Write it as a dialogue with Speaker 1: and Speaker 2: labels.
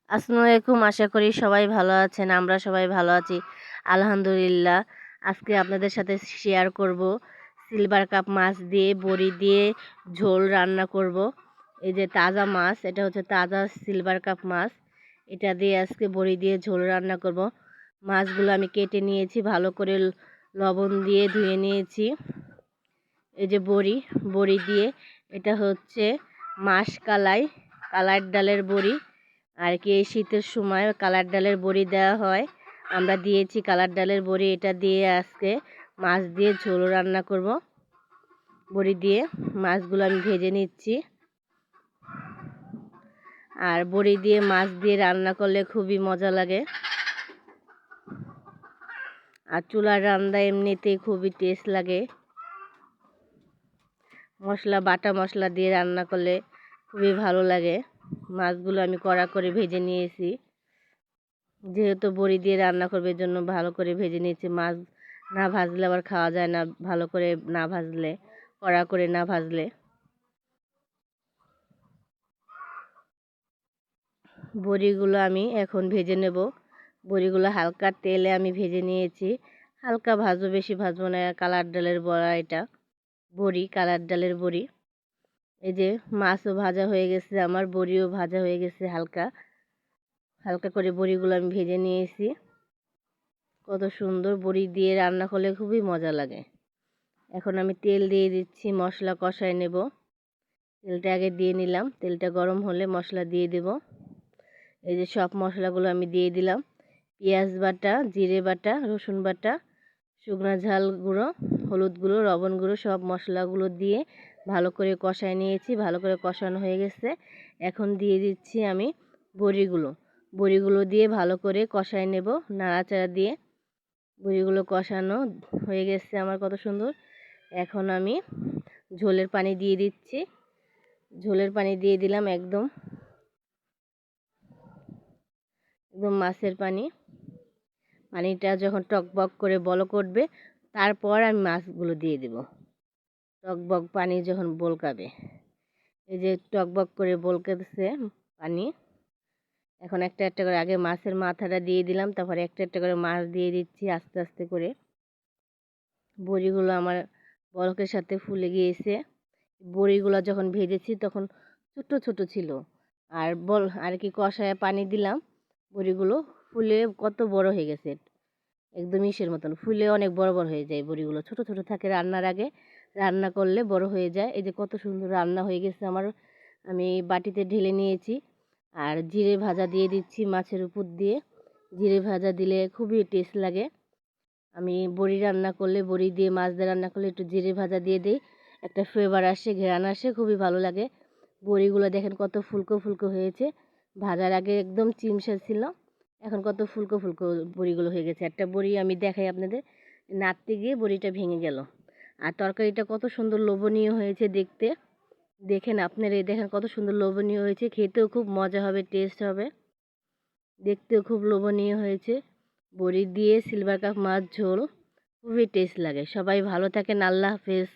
Speaker 1: আসসালামু আলাইকুম। আশা করি সবাই ভালো আছেন। আমরা সবাই ভালো আছি আলহামদুলিল্লাহ। আজকে আপনাদের সাথে শেয়ার করব সিলভার কাপ মাছ দিয়ে বড়ি দিয়ে ঝোল রান্না করব। এই যে তাজা মাছ, এটা হচ্ছে তাজা সিলভার কাপ মাছ। এটা দিয়ে আজকে বড়ি দিয়ে ঝোল রান্না করব। মাছগুলো আমি কেটে নিয়েছি, ভালো করে লবণ দিয়ে ধুয়ে নিয়েছি। এই যে বড়ি দিয়ে, এটা হচ্ছে মাসকালাই, কালার ডালের বড়ি আর কি। এই শীতের সময় কালার ডালের বড়ি দেওয়া হয়, আমরা দিয়েছি কালার ডালের বড়ি। এটা দিয়ে আজকে মাছ দিয়ে ঝোল রান্না করব। বড়ি দিয়ে মাছগুলো আমি ভেজে নিচ্ছি। আর বড়ি দিয়ে মাছ দিয়ে রান্না করলে খুবই মজা লাগে। আর চুলার রান্না এমনিতেই খুবই টেস্ট লাগে। বাটা মশলা দিয়ে রান্না করলে খুবই ভালো লাগে। মাছগুলো আমি কড়া করে ভেজে নিয়েছি, যেহেতু বড়ি দিয়ে রান্না করবে জন্য ভালো করে ভেজে নিয়েছি। মাছ না ভাজলে আবার খাওয়া যায় না, ভালো করে না ভাজলে, কড়া করে না ভাজলে। বড়িগুলো আমি এখন ভেজে নেব। বড়িগুলো হালকা তেলে আমি ভেজে নিয়েছি। হালকা ভাজবো, বেশি ভাজবো না। কালার ডালের বড়া এটা, বড়ি, কালার ডালের বড়ি। এই যে মাছও ভাজা হয়ে গেছে, আমার বড়িও ভাজা হয়ে গেছে। হালকা হালকা করে বড়িগুলো আমি ভেজে নিয়েছি। কত সুন্দর, বড়ি দিয়ে রান্না করলে খুবই মজা লাগে। এখন আমি তেল দিয়ে দিচ্ছি, মশলা কষায় নেব। তেলটা আগে দিয়ে নিলাম, তেলটা গরম হলে মশলা দিয়ে দেব। এই যে সব মশলাগুলো আমি দিয়ে দিলাম। পেঁয়াজ বাটা, জিরে বাটা, রসুন বাটা, শুকনো ঝাল গুঁড়ো, হলুদ গুঁড়ো, লবণ গুঁড়ো, সব মশলাগুলো দিয়ে ভালো করে কষায় নিয়েছি। ভালো করে কষানো হয়ে গেছে। এখন দিয়ে দিচ্ছি আমি বড়িগুলো দিয়ে ভালো করে কষায় নেব, নাড়াচাড়া দিয়ে। বড়িগুলো কষানো হয়ে গেছে আমার, কত সুন্দর। এখন আমি ঝোলের পানি দিয়ে দিচ্ছি। ঝোলের পানি দিয়ে দিলাম, একদম মাছের পানি। পানিটা যখন টকবক করে বলক উঠবে, তারপর আমি মাছগুলো দিয়ে দেব। টকবক পানি যখন বলকাবে, এই যে টকবক করে বলকাতেছে পানি। এখন একটা একটা করে আগে মাছের মাথাটা দিয়ে দিলাম, তারপরে একটা একটা করে মাছ দিয়ে দিচ্ছি আস্তে আস্তে করে। বড়িগুলো আমার বলকের সাথে ফুলে গিয়েছে। বড়িগুলো যখন ভেজেছি তখন ছোট ছোট ছিল। আর কি কষায় পানি দিলাম, বড়িগুলো ফুলে কত বড় হয়ে গেছে, একদম ইসের মতন ফুলে অনেক বড় বড় হয়ে যায়। বড়িগুলো ছোট ছোট থাকে, রান্নার আগে রান্না করলে বড় হয়ে যায়। এই যে কত সুন্দর রান্না হয়ে গেছে আমার। আমি বাটিতে ঢেলে নিয়েছি। আর জিরে ভাজা দিয়ে দিচ্ছি মাছের উপর দিয়ে। জিরে ভাজা দিলে খুবই টেস্ট লাগে। আমি বড়ি রান্না করলে, বড়ি দিয়ে মাছ দিয়ে রান্না করলে একটু জিরে ভাজা দিয়ে দিই, একটা ফ্লেভার আসে, ঘ্রাণ আসে, খুবই ভালো লাগে। বড়িগুলো দেখেন কত ফুলকো ফুলকো হয়েছে। ভাজার আগে একদম চিমসা ছিল, এখন কত ফুলকো ফুলকো বড়িগুলো হয়ে গেছে। একটা বড়ি আমি দেখাই আপনাদের, নাড়তে গিয়ে বড়িটা ভেঙে গেল। আর তরকারিটা কত সুন্দর লোভনীয় হয়েছে দেখতে। দেখেন আপনারা, এই দেখেন কত সুন্দর লোভনীয় হয়েছে, খেতেও খুব মজা হবে, টেস্ট হবে, দেখতেও খুব লোভনীয় হয়েছে। বড়ি দিয়ে সিলভার কাপ মাছ ঝোল খুবই টেস্ট লাগে। সবাই ভালো থাকেন, আল্লাহ হাফেজ।